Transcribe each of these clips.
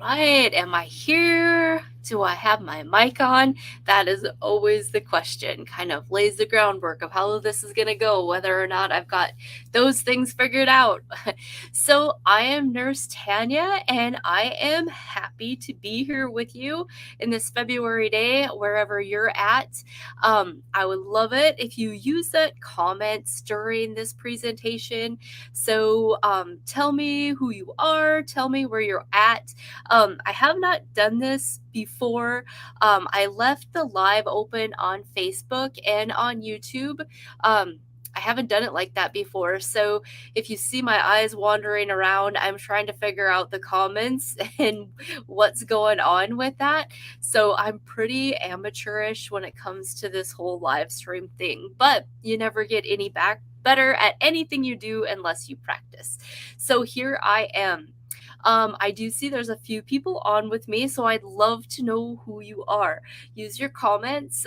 right. Am I here? Do I have my mic on? That is always the question. Kind of lays the groundwork of how this is going to go, whether or not I've got those things figured out. So, I am Nurse Tanya, and I am happy to be here with you in this February day, wherever you're at. I would love it if you use that comments during this presentation. So, tell me who you are, tell me where you're at. I have not done this before. I left the live open on Facebook and on YouTube. I haven't done it like that before. So if you see my eyes wandering around, I'm trying to figure out the comments and what's going on with that. So I'm pretty amateurish when it comes to this whole live stream thing, but you never get any better at anything you do unless you practice. So here I am. I do see there's a few people on with me, so I'd love to know who you are. Use your comments.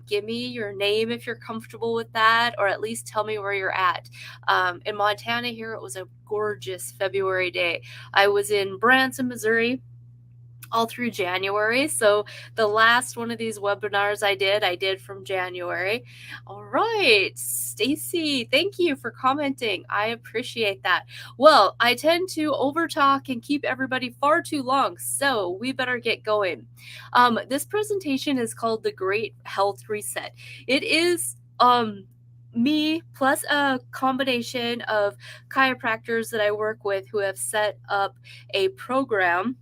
Give me your name if you're comfortable with that, or at least tell me where you're at. In Montana here, it was a gorgeous February day. I was in Branson, Missouri, all through January. So the last one of these webinars I did from January. All right, Stacy, thank you for commenting. I appreciate that. Well, I tend to overtalk and keep everybody far too long, so we better get going. This presentation is called The Great Health Reset. It is me plus a combination of chiropractors that I work with who have set up a program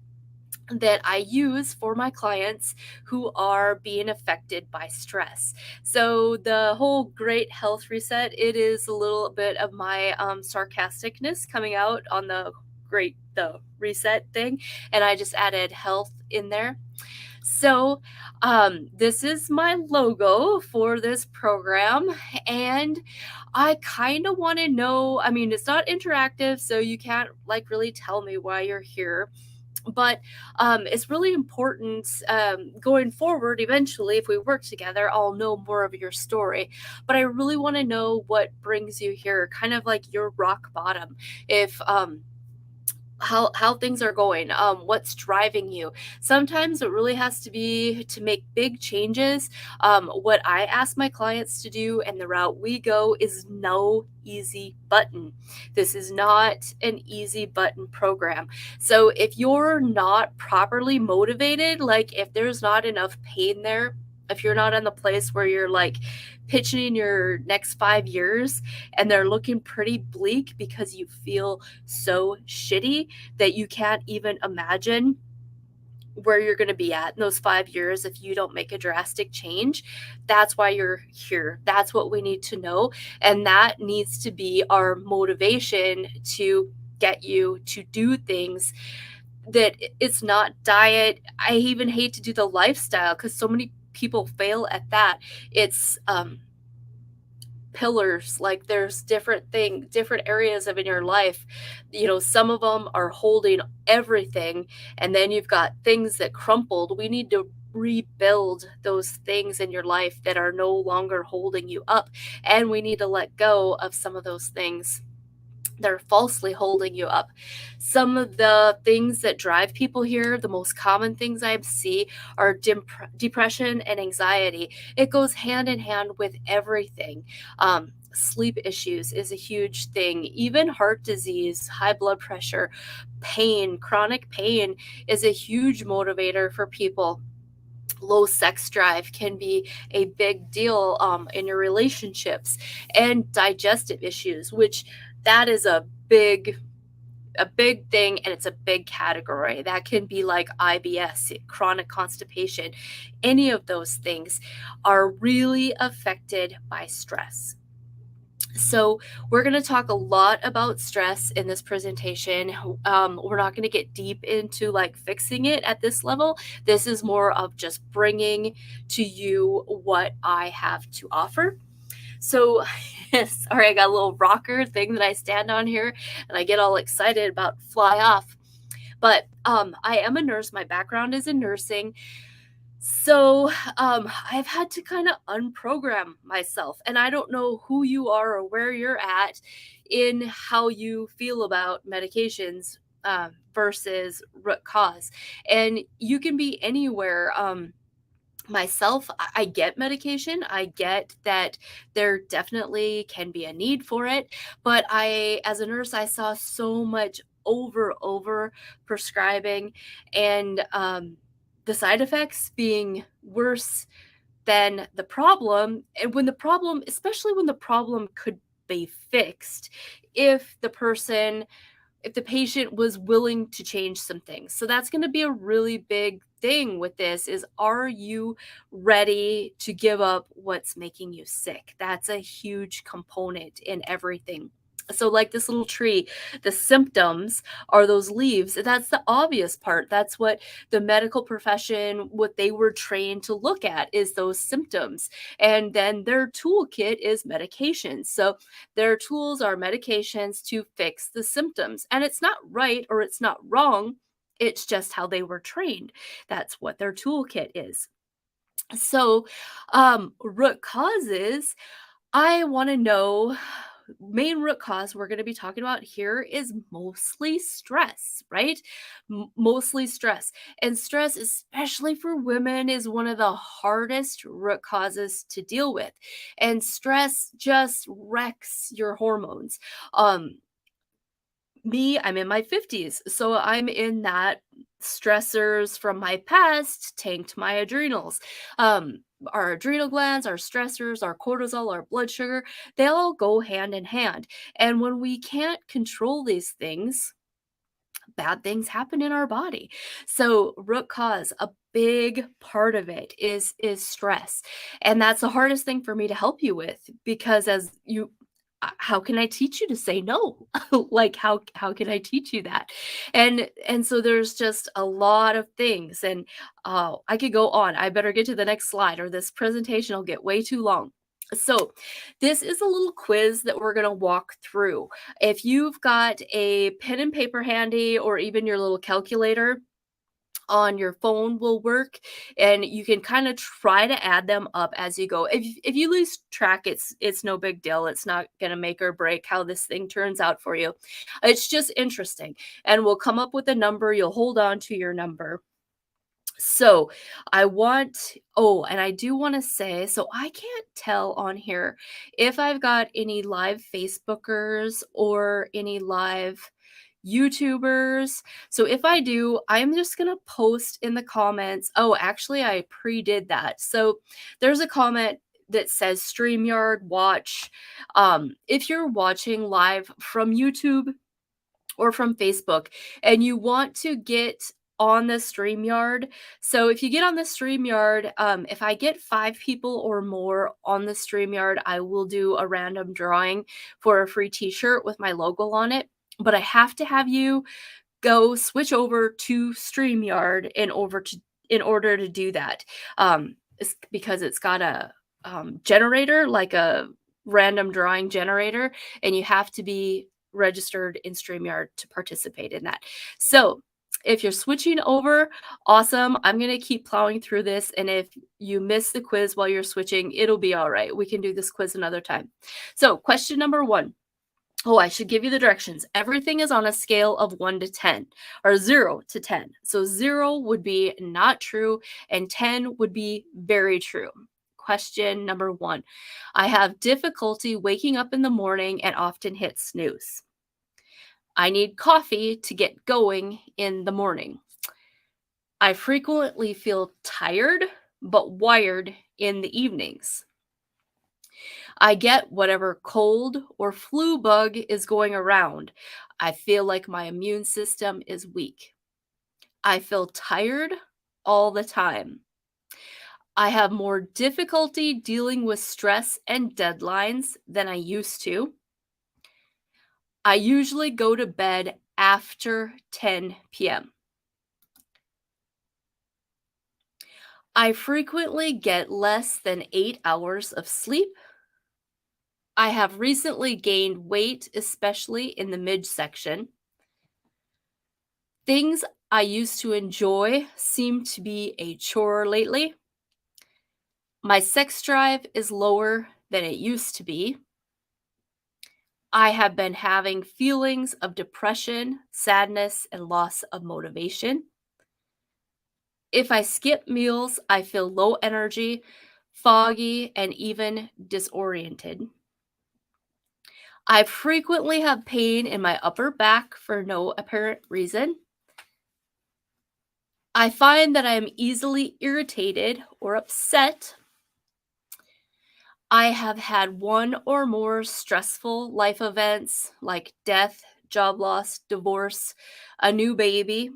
that I use for my clients who are being affected by stress. So the whole great health reset, it is a little bit of my sarcasticness coming out on the reset thing, and I just added health in there. So this is my logo for this program, and I kind of want to know, I mean, it's not interactive, so you can't like really tell me why you're here, but it's really important going forward. Eventually, if we work together, I'll know more of your story, but I really want to know what brings you here, kind of like your rock bottom. If how things are going, what's driving you. Sometimes it really has to be to make big changes. What I ask my clients to do and the route we go is no easy button. This is not an easy button program. So if you're not properly motivated, like if there's not enough pain there, if you're not in the place where you're like pitching in your next 5 years and they're looking pretty bleak because you feel so shitty that you can't even imagine where you're going to be at in those 5 years if you don't make a drastic change, that's why you're here. That's what we need to know. And that needs to be our motivation to get you to do things that it's not diet. I even hate to do the lifestyle because so many people fail at that. It's pillars, like there's different areas of in your life, some of them are holding everything, and then you've got things that crumpled. We need to rebuild those things in your life that are no longer holding you up, and we need to let go of some of those things they're falsely holding you up. Some of the things that drive people here, the most common things I see are depression and anxiety. It goes hand in hand with everything. Sleep issues is a huge thing. Even heart disease, high blood pressure, pain, chronic pain is a huge motivator for people. Low sex drive can be a big deal in your relationships, and digestive issues, which that is a big thing, and it's a big category. That can be like IBS, chronic constipation. Any of those things are really affected by stress. So we're going to talk a lot about stress in this presentation. We're not going to get deep into like fixing it at this level. This is more of just bringing to you what I have to offer. So, sorry, I got a little rocker thing that I stand on here and I get all excited about fly off. But I am a nurse. My background is in nursing. So I've had to kind of unprogram myself, and I don't know who you are or where you're at in how you feel about medications. versus root cause. And you can be anywhere. Myself, I get medication. I get that there definitely can be a need for it. But as a nurse, I saw so much over prescribing and the side effects being worse than the problem. And when the problem, especially when the problem could be fixed, if the person if the patient was willing to change some things. So that's going to be a really big thing with this is, are you ready to give up what's making you sick? That's a huge component in everything. So like this little tree, the symptoms are those leaves. That's the obvious part. That's what the medical profession, what they were trained to look at is those symptoms. And then their toolkit is medications. So their tools are medications to fix the symptoms. And it's not right or it's not wrong. It's just how they were trained. That's what their toolkit is. So, root causes, I want to know main root cause we're going to be talking about here is mostly stress, right? Mostly stress. And stress, especially for women, is one of the hardest root causes to deal with. And stress just wrecks your hormones. Um, I'm in my 50s, so I'm in that stressors from my past tanked my adrenals. Our adrenal glands, our stressors, our cortisol, our blood sugar, they all go hand in hand. And when we can't control these things, bad things happen in our body. So root cause, a big part of it is stress. And that's the hardest thing for me to help you with because how can I teach you to say no? Like how can I teach you that? And so there's just a lot of things and I could go on. I better get to the next slide or this presentation will get way too long. So, this is a little quiz that we're going to walk through. If you've got a pen and paper handy or even your little calculator on your phone will work and you can kind of try to add them up as you go. If you lose track, it's no big deal. It's not going to make or break how this thing turns out for you. It's just interesting. And we'll come up with a number, you'll hold on to your number. So and I do want to say, so I can't tell on here if I've got any live Facebookers or any live YouTubers. So if I do, I'm just going to post in the comments. Oh, actually, I pre-did that. So there's a comment that says StreamYard watch. If you're watching live from YouTube, or from Facebook and you want to get on the StreamYard. So if you get on the StreamYard, if I get 5 people or more on the StreamYard, I will do a random drawing for a free t-shirt with my logo on it. But I have to have you go switch over to StreamYard in order to do that. It's because it's got a generator, like a random drawing generator, and you have to be registered in StreamYard to participate in that. So if you're switching over, awesome. I'm going to keep plowing through this. And if you miss the quiz while you're switching, it'll be all right. We can do this quiz another time. So question number 1. Oh, I should give you the directions. Everything is on a scale of 1 to 10 or 0 to 10. So 0 would be not true and 10 would be very true. Question number 1. I have difficulty waking up in the morning and often hit snooze. I need coffee to get going in the morning. I frequently feel tired but wired in the evenings. I get whatever cold or flu bug is going around. I feel like my immune system is weak. I feel tired all the time. I have more difficulty dealing with stress and deadlines than I used to. I usually go to bed after 10 p.m. I frequently get less than 8 hours of sleep. I have recently gained weight, especially in the midsection. Things I used to enjoy seem to be a chore lately. My sex drive is lower than it used to be. I have been having feelings of depression, sadness, and loss of motivation. If I skip meals, I feel low energy, foggy, and even disoriented. I frequently have pain in my upper back for no apparent reason. I find that I am easily irritated or upset. I have had one or more stressful life events like death, job loss, divorce, a new baby.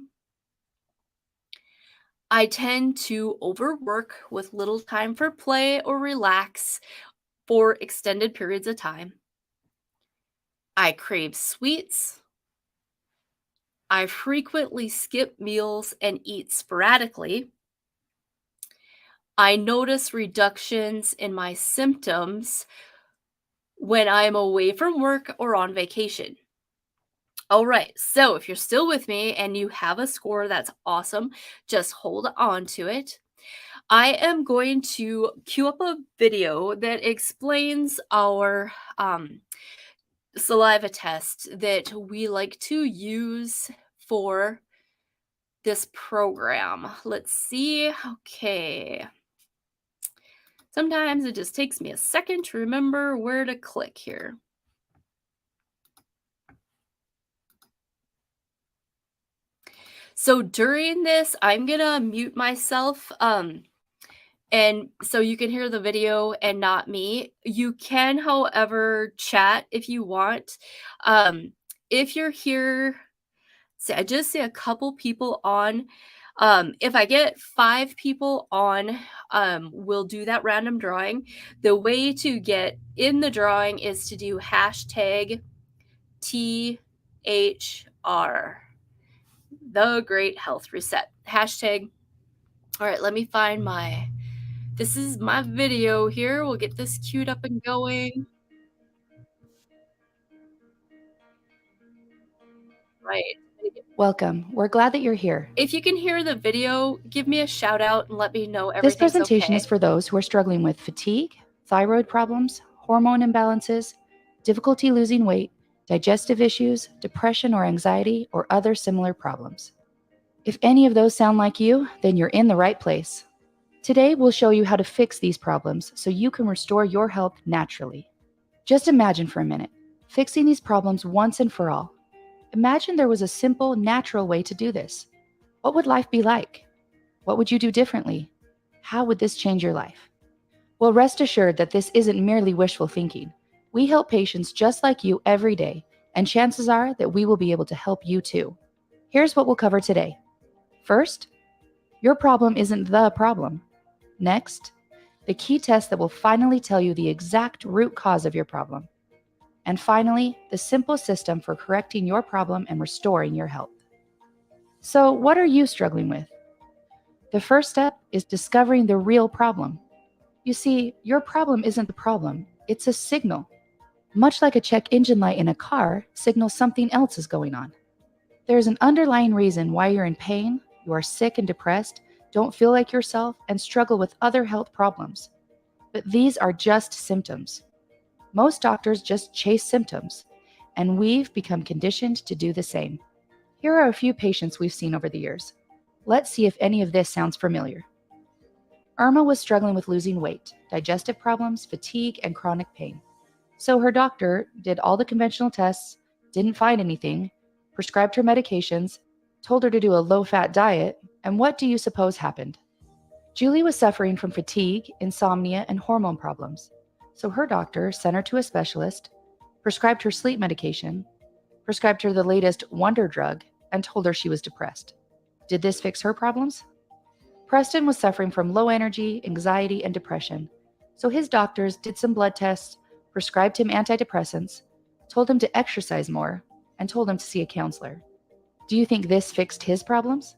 I tend to overwork with little time for play or relax for extended periods of time. I crave sweets. I frequently skip meals and eat sporadically. I notice reductions in my symptoms when I'm away from work or on vacation. All right, so if you're still with me and you have a score, that's awesome. Just hold on to it. I am going to queue up a video that explains our saliva test that we like to use for this program. Let's see. Okay. Sometimes it just takes me a second to remember where to click here. So during this, I'm gonna mute myself, and so you can hear the video and not me. You can, however, chat if you want. If you're here, see, I just see a couple people on. If I get 5 people on, we'll do that random drawing. The way to get in the drawing is to do hashtag THR, the Great Health Reset. Hashtag. All right, let me find this is my video here. We'll get this queued up and going. Right. Welcome. We're glad that you're here. If you can hear the video, give me a shout out and let me know This everything's presentation okay. is for those who are struggling with fatigue, thyroid problems, hormone imbalances, difficulty losing weight, digestive issues, depression or anxiety, or other similar problems. If any of those sound like you, then you're in the right place. Today, we'll show you how to fix these problems so you can restore your health naturally. Just imagine for a minute, fixing these problems once and for all. Imagine there was a simple, natural way to do this. What would life be like? What would you do differently? How would this change your life? Well, rest assured that this isn't merely wishful thinking. We help patients just like you every day, and chances are that we will be able to help you too. Here's what we'll cover today. First, your problem isn't the problem. Next, the key test that will finally tell you the exact root cause of your problem. And finally, the simple system for correcting your problem and restoring your health. So, what are you struggling with? The first step is discovering the real problem. You see, your problem isn't the problem, it's a signal. Much like a check engine light in a car signals something else is going on. There is an underlying reason why you're in pain, you are sick and depressed, don't feel like yourself, and struggle with other health problems. But these are just symptoms. Most doctors just chase symptoms, and we've become conditioned to do the same. Here are a few patients we've seen over the years. Let's see if any of this sounds familiar. Irma was struggling with losing weight, digestive problems, fatigue, and chronic pain. So her doctor did all the conventional tests, didn't find anything, prescribed her medications, told her to do a low-fat diet, and what do you suppose happened? Julie was suffering from fatigue, insomnia, and hormone problems. So her doctor sent her to a specialist, prescribed her sleep medication, prescribed her the latest wonder drug, and told her she was depressed. Did this fix her problems? Preston was suffering from low energy, anxiety, and depression. So his doctors did some blood tests, prescribed him antidepressants, told him to exercise more, and told him to see a counselor. Do you think this fixed his problems?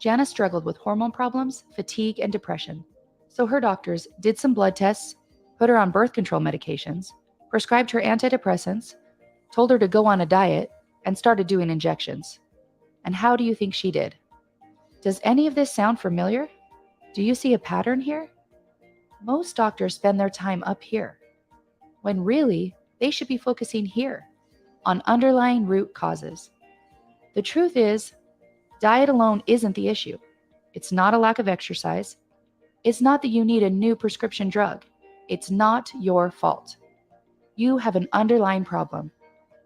Jana struggled with hormone problems, fatigue, and depression. So her doctors did some blood tests, put her on birth control medications, prescribed her antidepressants, told her to go on a diet, and started doing injections. And how do you think she did? Does any of this sound familiar? Do you see a pattern here? Most doctors spend their time up here, when really, they should be focusing here, on underlying root causes. The truth is, diet alone isn't the issue. It's not a lack of exercise. It's not that you need a new prescription drug. It's not your fault. You have an underlying problem.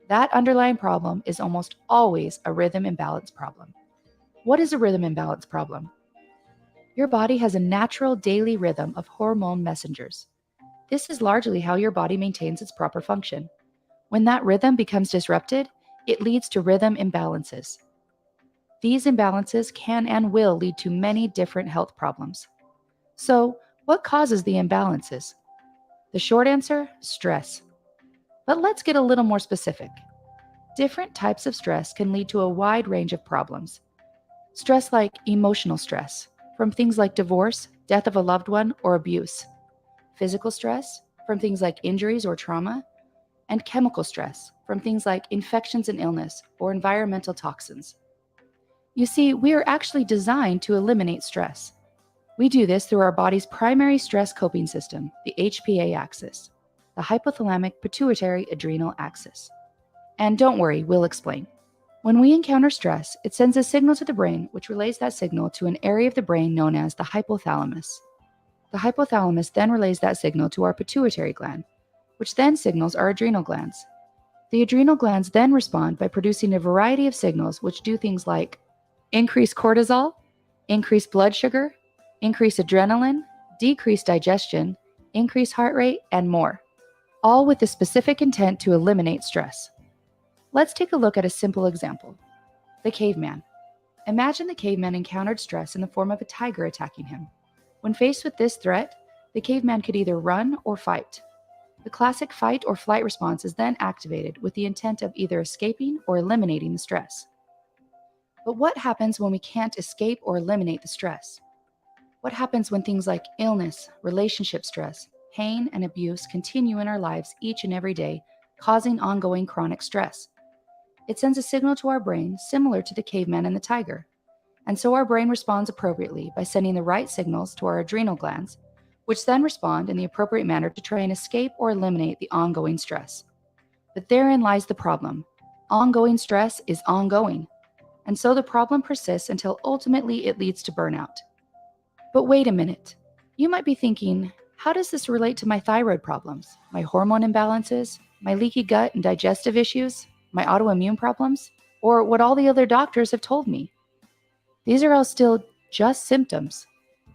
That underlying problem is almost always a rhythm imbalance problem. What is a rhythm imbalance problem? Your body has a natural daily rhythm of hormone messengers. This is largely how your body maintains its proper function. When that rhythm becomes disrupted, it leads to rhythm imbalances. These imbalances can and will lead to many different health problems. So, what causes the imbalances? The short answer, stress. But let's get a little more specific. Different types of stress can lead to a wide range of problems. Stress like emotional stress, from things like divorce, death of a loved one, or abuse. Physical stress, from things like injuries or trauma. And chemical stress, from things like infections and illness or environmental toxins. You see, we are actually designed to eliminate stress. We do this through our body's primary stress coping system, the HPA axis, the hypothalamic pituitary adrenal axis. And don't worry, we'll explain. When we encounter stress, it sends a signal to the brain, which relays that signal to an area of the brain known as the hypothalamus. The hypothalamus then relays that signal to our pituitary gland, which then signals our adrenal glands. The adrenal glands then respond by producing a variety of signals which do things like increase cortisol, increase blood sugar, increase adrenaline, decrease digestion, increase heart rate, and more, all with the specific intent to eliminate stress. Let's take a look at a simple example. The caveman. Imagine the caveman encountered stress in the form of a tiger attacking him. When faced with this threat, the caveman could either run or fight. The classic fight or flight response is then activated with the intent of either escaping or eliminating the stress. But what happens when we can't escape or eliminate the stress? What happens when things like illness, relationship stress, pain, and abuse continue in our lives each and every day, causing ongoing chronic stress? It sends a signal to our brain similar to the caveman and the tiger. And so our brain responds appropriately by sending the right signals to our adrenal glands, which then respond in the appropriate manner to try and escape or eliminate the ongoing stress. But therein lies the problem. Ongoing stress is ongoing. And so the problem persists until ultimately it leads to burnout. But wait a minute. You might be thinking, how does this relate to my thyroid problems, my hormone imbalances, my leaky gut and digestive issues, my autoimmune problems, or what all the other doctors have told me? These are all still just symptoms.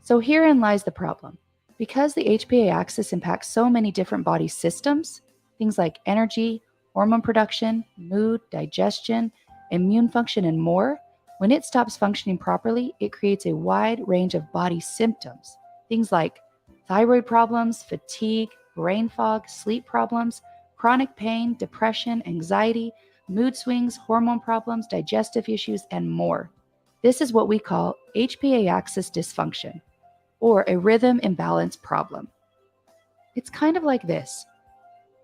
So herein lies the problem. Because the HPA axis impacts so many different body systems, things like energy, hormone production, mood, digestion, immune function, and more, when it stops functioning properly, it creates a wide range of body symptoms. Things like thyroid problems, fatigue, brain fog, sleep problems, chronic pain, depression, anxiety, mood swings, hormone problems, digestive issues, and more. This is what we call HPA axis dysfunction, or a rhythm imbalance problem. It's kind of like this.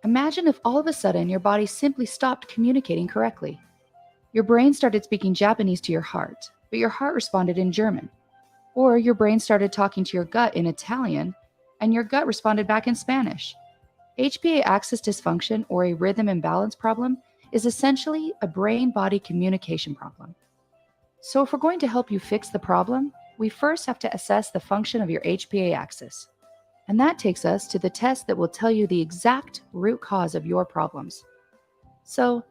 Imagine if all of a sudden your body simply stopped communicating correctly. Your brain started speaking Japanese to your heart, but your heart responded in German. Or your brain started talking to your gut in Italian, and your gut responded back in Spanish. HPA axis dysfunction, or a rhythm imbalance problem, is essentially a brain-body communication problem. So if we're going to help you fix the problem, we first have to assess the function of your HPA axis. And that takes us to the test that will tell you the exact root cause of your problems. So,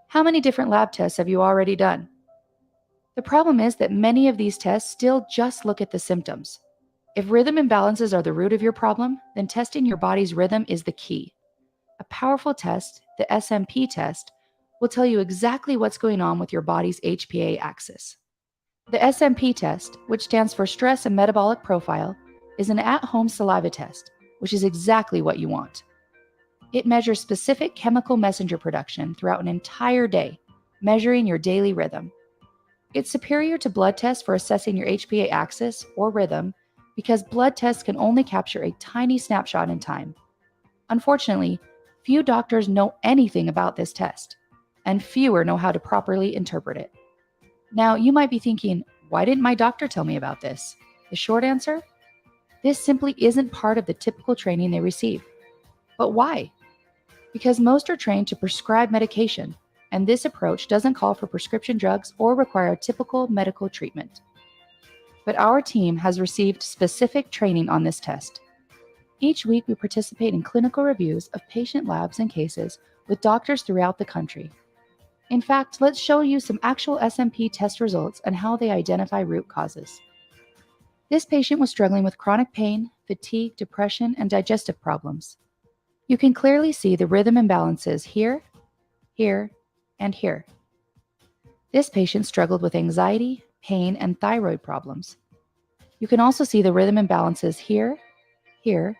how many different lab tests have you already done? The problem is that many of these tests still just look at the symptoms. If rhythm imbalances are the root of your problem, then testing your body's rhythm is the key. A powerful test, the SMP test, will tell you exactly what's going on with your body's HPA axis. The SMP test, which stands for Stress and Metabolic Profile, is an at-home saliva test, which is exactly what you want. It measures specific chemical messenger production throughout an entire day, measuring your daily rhythm. It's superior to blood tests for assessing your HPA axis or rhythm because blood tests can only capture a tiny snapshot in time. Unfortunately, few doctors know anything about this test, and fewer know how to properly interpret it. Now, you might be thinking, why didn't my doctor tell me about this? The short answer? This simply isn't part of the typical training they receive. But why? because most are trained to prescribe medication, and this approach doesn't call for prescription drugs or require typical medical treatment. But our team has received specific training on this test. Each week, we participate in clinical reviews of patient labs and cases with doctors throughout the country. In fact, let's show you some actual SMP test results and how they identify root causes. This patient was struggling with chronic pain, fatigue, depression, and digestive problems. You can clearly see the rhythm imbalances here, here, and here. This patient struggled with anxiety, pain, and thyroid problems. You can also see the rhythm imbalances here, here,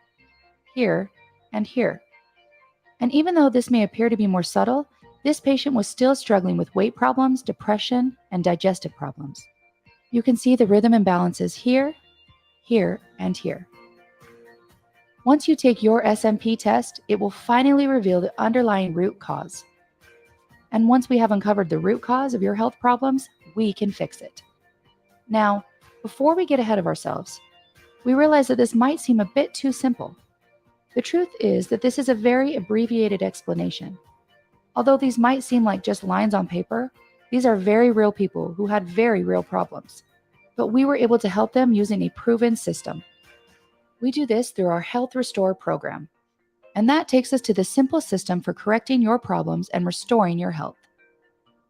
here, and here. And even though this may appear to be more subtle, this patient was still struggling with weight problems, depression, and digestive problems. You can see the rhythm imbalances here, here, and here. Once you take your SMP test, it will finally reveal the underlying root cause. And once we have uncovered the root cause of your health problems, we can fix it. Now, before we get ahead of ourselves, we realize that this might seem a bit too simple. The truth is that this is a very abbreviated explanation. Although these might seem like just lines on paper, these are very real people who had very real problems. But we were able to help them using a proven system. We do this through our Health Restore program. And that takes us to the simple system for correcting your problems and restoring your health.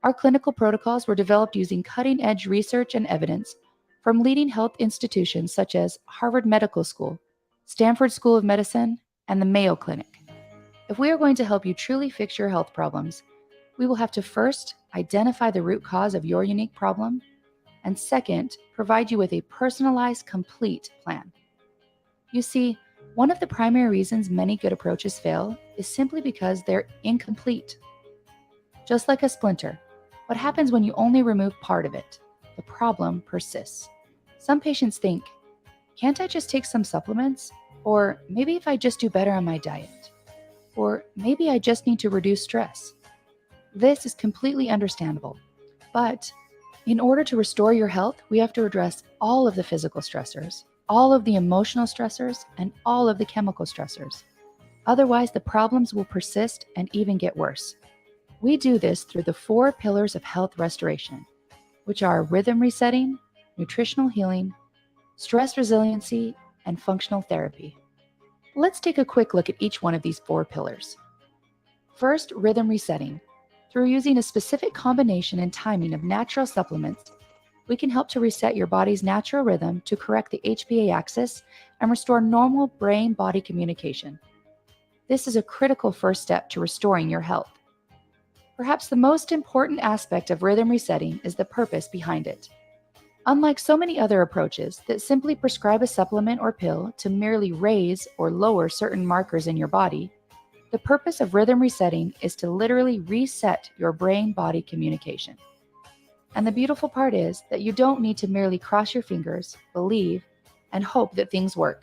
Our clinical protocols were developed using cutting-edge research and evidence from leading health institutions such as Harvard Medical School, Stanford School of Medicine, and the Mayo Clinic. If we are going to help you truly fix your health problems, we will have to first identify the root cause of your unique problem, and second, provide you with a personalized, complete plan. You see, one of the primary reasons many good approaches fail is simply because they're incomplete. Just like a splinter, what happens when you only remove part of it? The problem persists. Some patients think, can't I just take some supplements? Or maybe if I just do better on my diet? Or maybe I just need to reduce stress. This is completely understandable. But in order to restore your health, we have to address all of the physical stressors, all of the emotional stressors, and all of the chemical stressors. Otherwise, the problems will persist and even get worse. We do this through the 4 pillars of health restoration, which are rhythm resetting, nutritional healing, stress resiliency, and functional therapy. Let's take a quick look at each one of these 4 pillars. First, rhythm resetting. Through using a specific combination and timing of natural supplements, we can help to reset your body's natural rhythm to correct the HPA axis and restore normal brain-body communication. This is a critical first step to restoring your health. Perhaps the most important aspect of rhythm resetting is the purpose behind it. Unlike so many other approaches that simply prescribe a supplement or pill to merely raise or lower certain markers in your body, the purpose of rhythm resetting is to literally reset your brain-body communication. And the beautiful part is that you don't need to merely cross your fingers, believe, and hope that things work.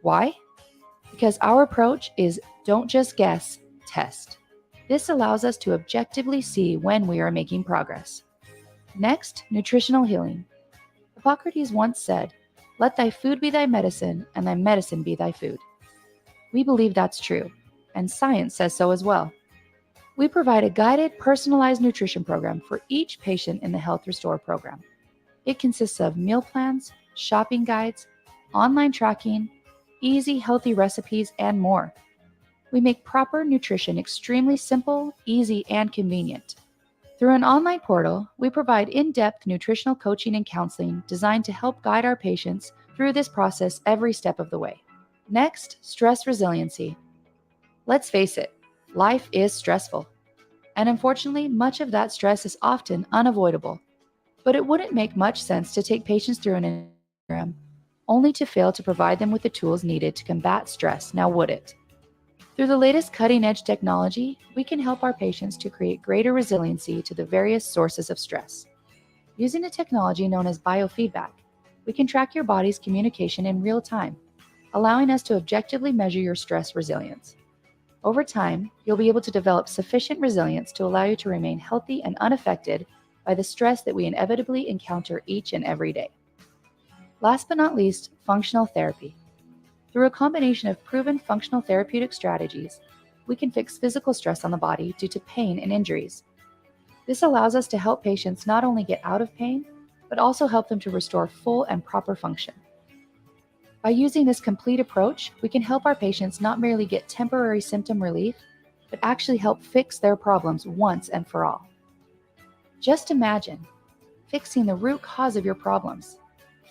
Why? Because our approach is don't just guess, test. This allows us to objectively see when we are making progress. Next, nutritional healing. Hippocrates once said, "Let thy food be thy medicine, and thy medicine be thy food." We believe that's true, and science says so as well. We provide a guided, personalized nutrition program for each patient in the Health Restore program. It consists of meal plans, shopping guides, online tracking, easy, healthy recipes, and more. We make proper nutrition extremely simple, easy, and convenient. Through an online portal, we provide in-depth nutritional coaching and counseling designed to help guide our patients through this process every step of the way. Next, stress resiliency. Let's face it, life is stressful. And unfortunately, much of that stress is often unavoidable. But it wouldn't make much sense to take patients through an program only to fail to provide them with the tools needed to combat stress, now would it? Through the latest cutting-edge technology, we can help our patients to create greater resiliency to the various sources of stress. Using a technology known as biofeedback, we can track your body's communication in real time, allowing us to objectively measure your stress resilience. Over time, you'll be able to develop sufficient resilience to allow you to remain healthy and unaffected by the stress that we inevitably encounter each and every day. Last but not least, functional therapy. Through a combination of proven functional therapeutic strategies, we can fix physical stress on the body due to pain and injuries. This allows us to help patients not only get out of pain, but also help them to restore full and proper function. By using this complete approach, we can help our patients not merely get temporary symptom relief, but actually help fix their problems once and for all. Just imagine fixing the root cause of your problems,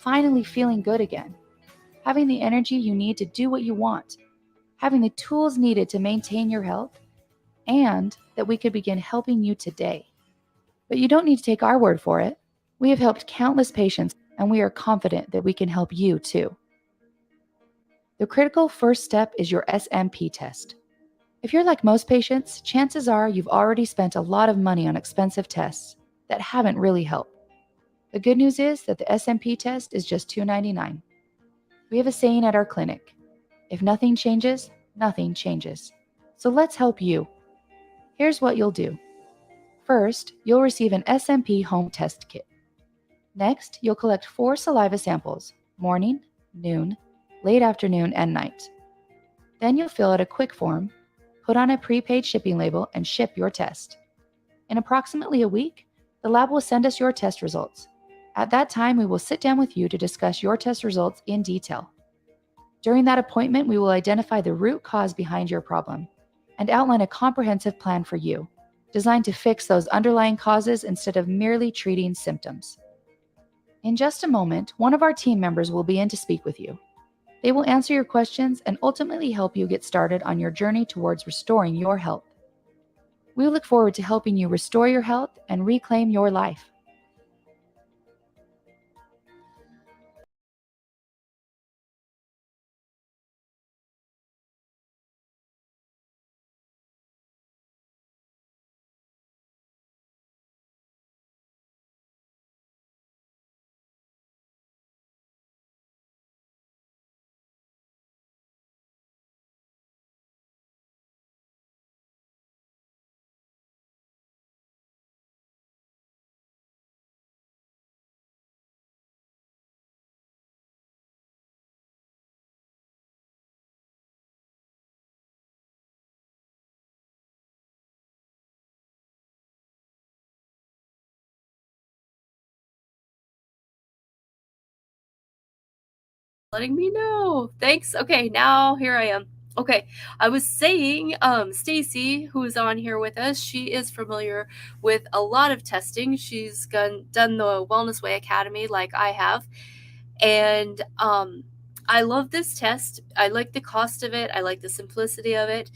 finally feeling good again, having the energy you need to do what you want, having the tools needed to maintain your health, and that we could begin helping you today. But you don't need to take our word for it. We have helped countless patients, and we are confident that we can help you too. The critical first step is your SMP test. If you're like most patients, chances are you've already spent a lot of money on expensive tests that haven't really helped. The good news is that the SMP test is just $2.99. We have a saying at our clinic: if nothing changes, nothing changes. So let's help you. Here's what you'll do. First, you'll receive an SMP home test kit. Next, you'll collect 4 saliva samples, morning, noon, late afternoon, and night. Then you'll fill out a quick form, put on a prepaid shipping label, and ship your test. In approximately a week, the lab will send us your test results. At that time, we will sit down with you to discuss your test results in detail. During that appointment, we will identify the root cause behind your problem and outline a comprehensive plan for you, designed to fix those underlying causes instead of merely treating symptoms. In just a moment, one of our team members will be in to speak with you. They will answer your questions and ultimately help you get started on your journey towards restoring your health. We look forward to helping you restore your health and reclaim your life. Letting me know. Thanks. Okay, now here I am. Okay, I was saying, Stacy, who is on here with us, she is familiar with a lot of testing. She's done the Wellness Way Academy like I have. And I love this test. I like the cost of it. I like the simplicity of it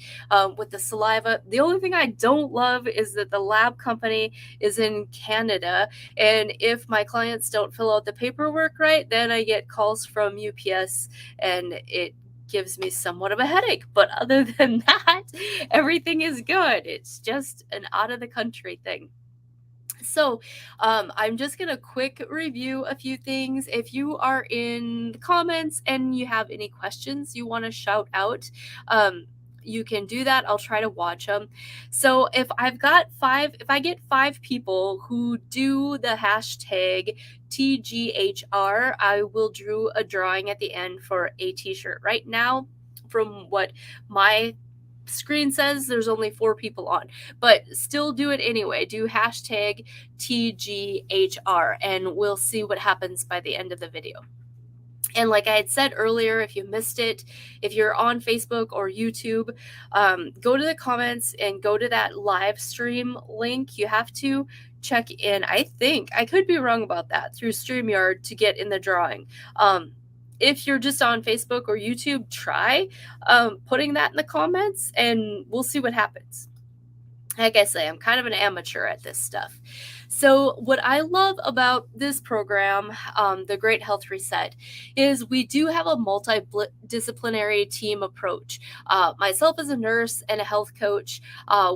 with the saliva. The only thing I don't love is that the lab company is in Canada. And if my clients don't fill out the paperwork right, then I get calls from UPS and it gives me somewhat of a headache. But other than that, everything is good. It's just an out of the country thing. So I'm just going to quick review a few things. If you are in the comments and you have any questions you want to shout out, you can do that. I'll try to watch them. So if I get 5 people who do the hashtag TGHR, I will do a drawing at the end for a t-shirt. Right now, from what my screen says, there's only 4 people on, but still do it anyway. Do hashtag TGHR and we'll see what happens by the end of the video. And like I had said earlier, if you missed it, if you're on Facebook or YouTube, go to the comments and go to that live stream link. You have to check in, I think, I could be wrong about that, through StreamYard to get in the drawing. If you're just on Facebook or YouTube, try putting that in the comments and we'll see what happens. Like I say, I'm kind of an amateur at this stuff. So what I love about this program, the Great Health Reset, is we do have a multidisciplinary team approach. Myself as a nurse and a health coach,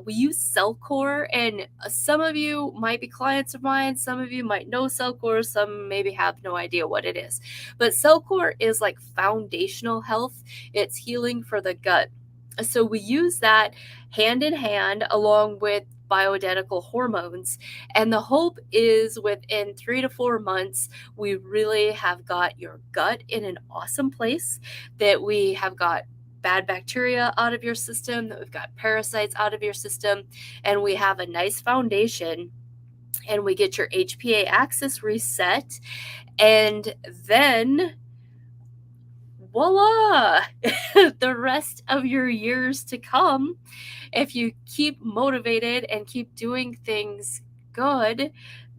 we use Cellcore, and some of you might be clients of mine, some of you might know Cellcore, some maybe have no idea what it is. But Cellcore is like foundational health. It's healing for the gut. So we use that hand in hand along with bioidentical hormones. And the hope is within 3 to 4 months, we really have got your gut in an awesome place, that we have got bad bacteria out of your system, that we've got parasites out of your system, and we have a nice foundation, and we get your HPA axis reset, and then voila, the rest of your years to come, if you keep motivated and keep doing things good,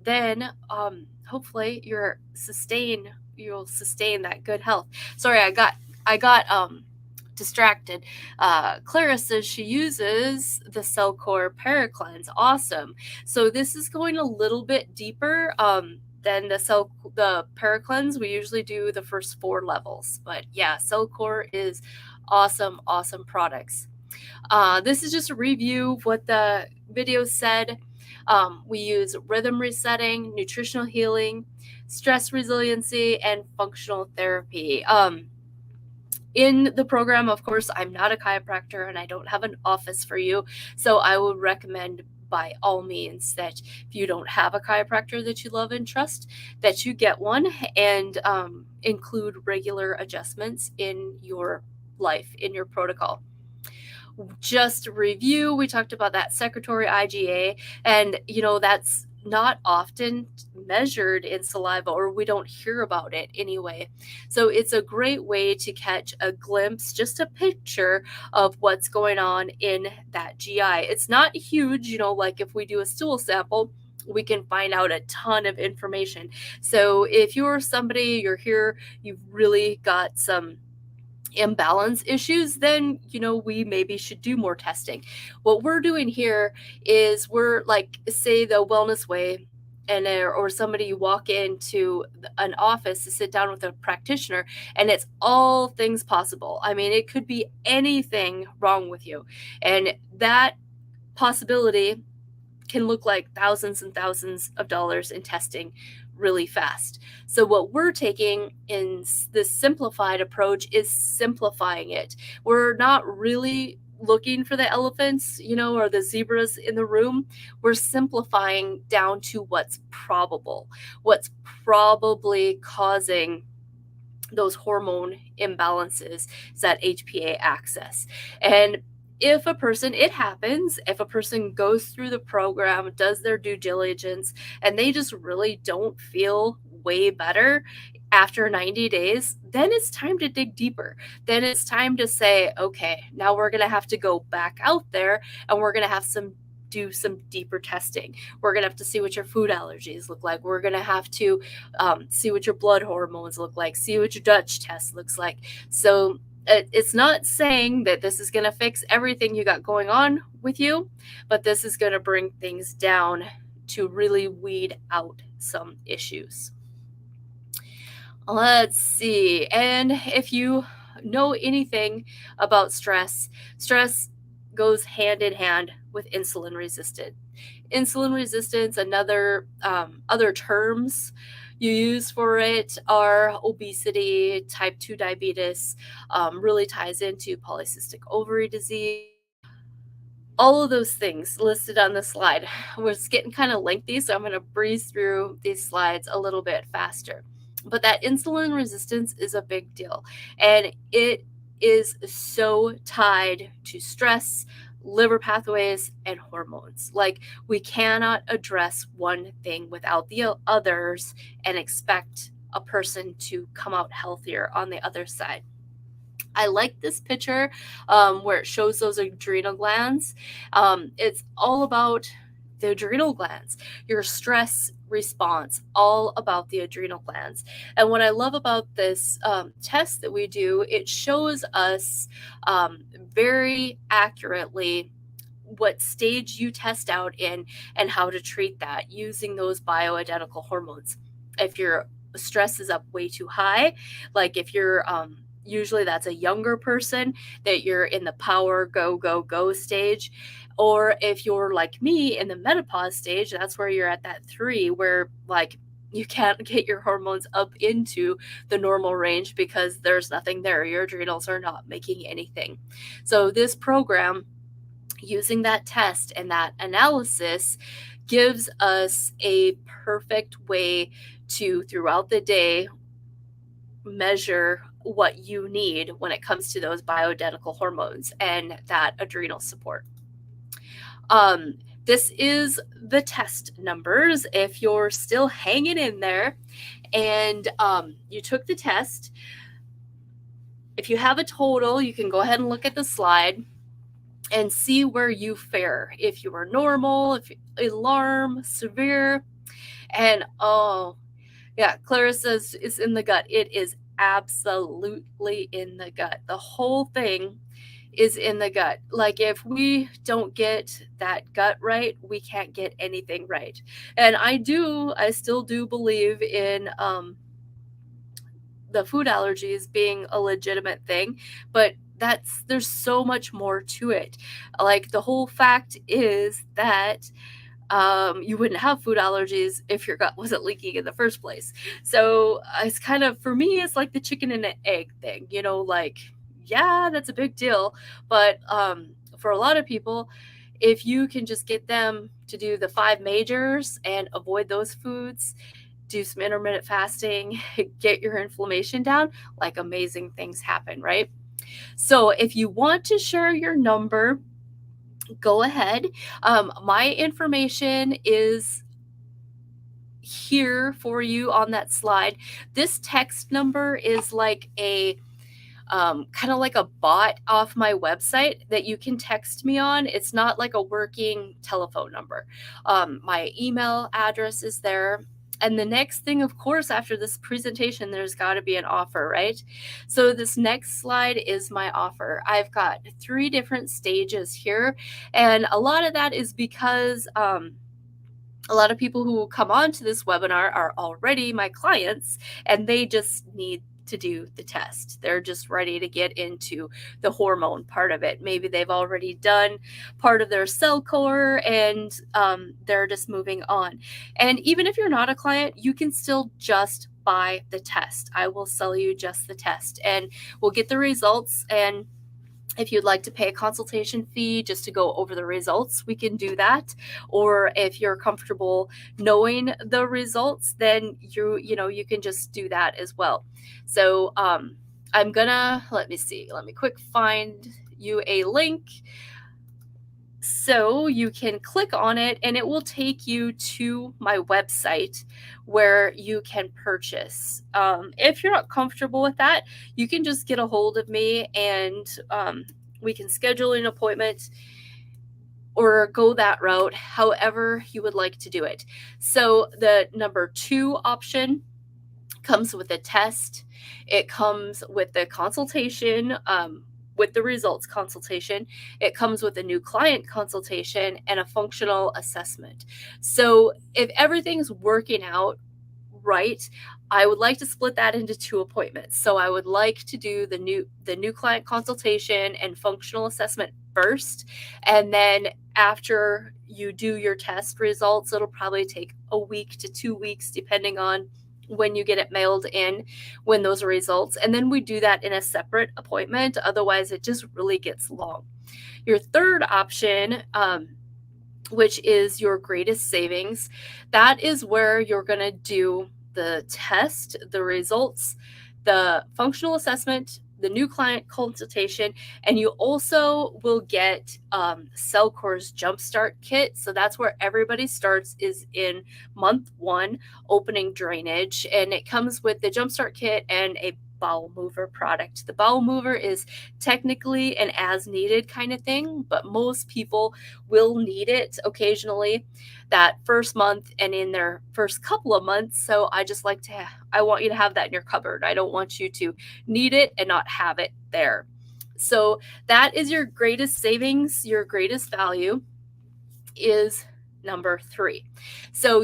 then hopefully you'll sustain that good health. Sorry, I got distracted. Clara says she uses the Cellcore Paracleanse. Awesome. So this is going a little bit deeper than the Paracleanse. We usually do the first 4 levels, but yeah, Cellcore is awesome products. This is just a review of what the video said. We use rhythm resetting, nutritional healing, stress resiliency, and functional therapy. In the program, of course, I'm not a chiropractor and I don't have an office for you, so I would recommend by all means that if you don't have a chiropractor that you love and trust, that you get one, and include regular adjustments in your life, in your protocol. Just to review, we talked about that secretory IgA, and that's not often measured in saliva, or we don't hear about it anyway. So it's a great way to catch a glimpse, just a picture of what's going on in that GI. It's not huge, like if we do a stool sample, we can find out a ton of information. So if you're somebody, you're here, you've really got some imbalance issues, then we maybe should do more testing. What we're doing here is we're like, say, the Wellness Way, and or somebody, you walk into an office to sit down with a practitioner, and it's all things possible. I mean, it could be anything wrong with you, and that possibility can look like thousands and thousands of dollars in testing really fast. So what we're taking in this simplified approach is simplifying it. We're not really looking for the elephants, or the zebras in the room. We're simplifying down to what's probable, what's probably causing those hormone imbalances, is that HPA axis. And if a person goes through the program, does their due diligence, and they just really don't feel way better after 90 days, then it's time to dig deeper. Then it's time to say, okay, now we're going to have to go back out there, and we're going to have do some deeper testing. We're going to have to see what your food allergies look like. We're going to have to see what your blood hormones look like, see what your Dutch test looks like. So it's not saying that this is going to fix everything you got going on with you, but this is going to bring things down to really weed out some issues. Let's see. And if you know anything about stress goes hand in hand with insulin resistance. Insulin resistance, other terms you use for it are obesity, type 2 diabetes, really ties into polycystic ovary disease. All of those things listed on the slide. It's getting kind of lengthy, so I'm going to breeze through these slides a little bit faster. But that insulin resistance is a big deal, and it is so tied to stress, liver pathways, and hormones. Like, we cannot address one thing without the others and expect a person to come out healthier on the other side. I like this picture where it shows those adrenal glands. It's all about the adrenal glands, your stress response, all about the adrenal glands. And what I love about this test that we do, it shows us very accurately what stage you test out in and how to treat that using those bioidentical hormones. If your stress is up way too high, like if you're usually that's a younger person, that you're in the power go stage, or if you're like me in the menopause stage, that's where you're at that 3, where like you can't get your hormones up into the normal range because there's nothing there. Your adrenals are not making anything. So this program, using that test and that analysis, gives us a perfect way to, throughout the day, measure what you need when it comes to those bioidentical hormones and that adrenal support. Um, this is the test numbers. If you're still hanging in there and you took the test, if you have a total, you can go ahead and look at the slide and see where you fare. If you are normal, if alarm, severe, and oh, yeah, Clara says it's in the gut. It is absolutely in the gut. The whole thing is in the gut. Like, if we don't get that gut right, we can't get anything right. And I still do believe in the food allergies being a legitimate thing, but there's so much more to it. Like, the whole fact is that you wouldn't have food allergies if your gut wasn't leaking in the first place. So it's kind of, for me, it's like the chicken and egg thing, like, yeah, that's a big deal. But for a lot of people, if you can just get them to do the 5 majors and avoid those foods, do some intermittent fasting, get your inflammation down, like, amazing things happen, right? So if you want to share your number, go ahead. My information is here for you on that slide. This text number is like a kind of like a bot off my website that you can text me on. It's not like a working telephone number. My email address is there. And the next thing, of course, after this presentation, there's got to be an offer, right? So this next slide is my offer. I've got 3 different stages here. And a lot of that is because a lot of people who come on to this webinar are already my clients, and they just need to do the test. They're just ready to get into the hormone part of it. Maybe they've already done part of their cell core, and they're just moving on. And even if you're not a client, you can still just buy the test. I will sell you just the test, and we'll get the results. And if you'd like to pay a consultation fee just to go over the results, we can do that. Or if you're comfortable knowing the results, then you can just do that as well. So I'm gonna, let me quick find you a link. So you can click on it and it will take you to my website where you can purchase. If you're not comfortable with that, you can just get a hold of me and we can schedule an appointment or go that route, however you would like to do it. So the number 2 option comes with a test. It comes with the consultation, with the results consultation. It comes with a new client consultation and a functional assessment. So if everything's working out right, I would like to split that into 2 appointments. So I would like to do the new client consultation and functional assessment first, and then after you do your test results, it'll probably take a week to 2 weeks depending on when you get it mailed in, when those results, and then we do that in a separate appointment. Otherwise, it just really gets long. Your third option, which is your greatest savings, that is where you're going to do the test, the results, the functional assessment, the new client consultation, and you also will get Cellcore's Jumpstart Kit. So that's where everybody starts, is in month 1, opening drainage, and it comes with the Jumpstart Kit and a bowel mover product. The bowel mover is technically an as needed kind of thing, but most people will need it occasionally that first month and in their first couple of months. So I want you to have that in your cupboard. I don't want you to need it and not have it there. So that is your greatest savings, your greatest value is number 3. So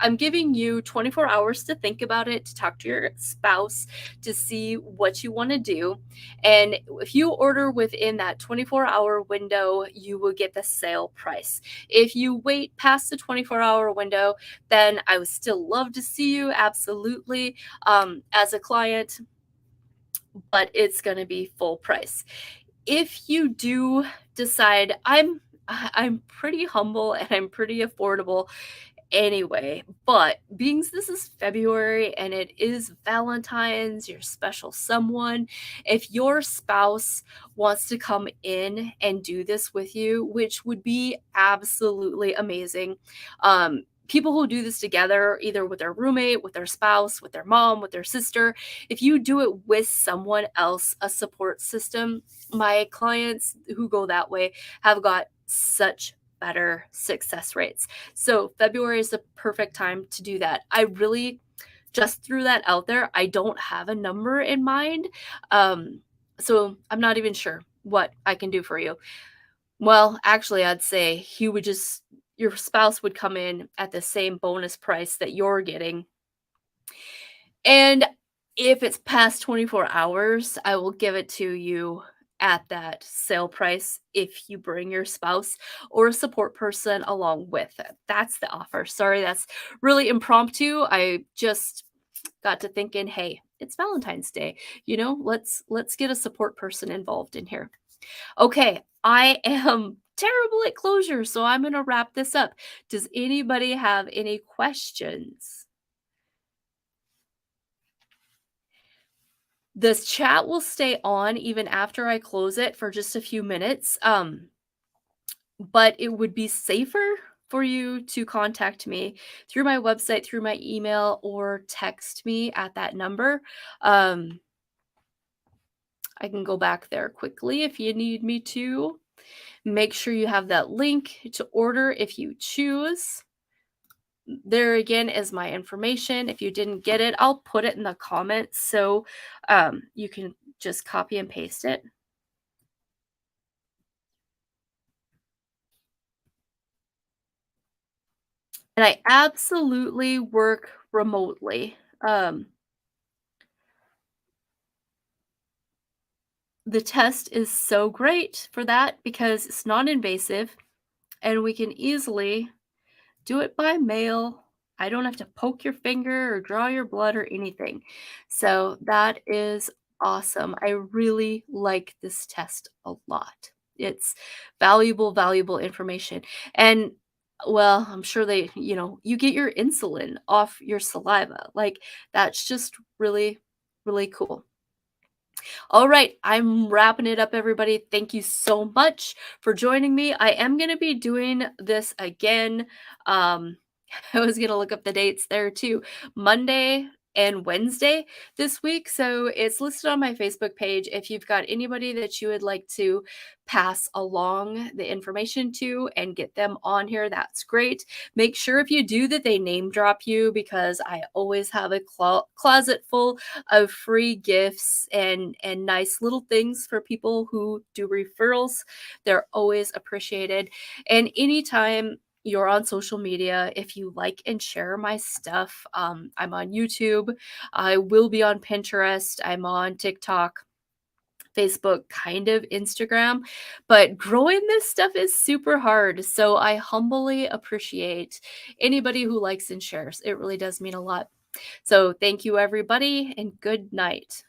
I'm giving you 24 hours to think about it, to talk to your spouse, to see what you want to do. And if you order within that 24-hour window, you will get the sale price. If you wait past the 24-hour window, then I would still love to see you, absolutely, as a client, but it's going to be full price. If you do decide, I'm pretty humble and I'm pretty affordable. anyway. But being this is February and it is Valentine's, your special someone, if your spouse wants to come in and do this with you, which would be absolutely amazing. People who do this together, either with their roommate, with their spouse, with their mom, with their sister, if you do it with someone else, a support system, my clients who go that way have got such better success rates. So February is the perfect time to do that. I really just threw that out there. I don't have a number in mind. So I'm not even sure what I can do for you. Well, actually, I'd say your spouse would come in at the same bonus price that you're getting. And if it's past 24 hours, I will give it to you at that sale price if you bring your spouse or a support person along with it. That's the offer. Sorry, that's really impromptu. I just got to thinking, hey, it's Valentine's Day. Let's get a support person involved in here. Okay, I am terrible at closure, so I'm going to wrap this up. Does anybody have any questions? This chat will stay on even after I close it for just a few minutes, but it would be safer for you to contact me through my website, through my email, or text me at that number. Um, I can go back there quickly if you need me to. Make sure you have that link to order if you choose. There again is my information. If you didn't get it, I'll put it in the comments so you can just copy and paste it. And I absolutely work remotely. The test is so great for that because it's non-invasive and we can easily do it by mail. I don't have to poke your finger or draw your blood or anything. So that is awesome. I really like this test a lot. It's valuable, valuable information. And well, I'm sure you get your insulin off your saliva. Like that's just really, really cool. All right, I'm wrapping it up, everybody. Thank you so much for joining me. I am going to be doing this again. Um, I was going to look up the dates there too. Monday and Wednesday this week. So it's listed on my Facebook page. If you've got anybody that you would like to pass along the information to and get them on here, that's great. Make sure if you do that they name drop you because I always have a closet full of free gifts and nice little things for people who do referrals. They're always appreciated. And anytime you're on social media, if you like and share my stuff, I'm on YouTube. I will be on Pinterest. I'm on TikTok, Facebook, kind of Instagram, but growing this stuff is super hard. So I humbly appreciate anybody who likes and shares. It really does mean a lot. So thank you, everybody, and good night.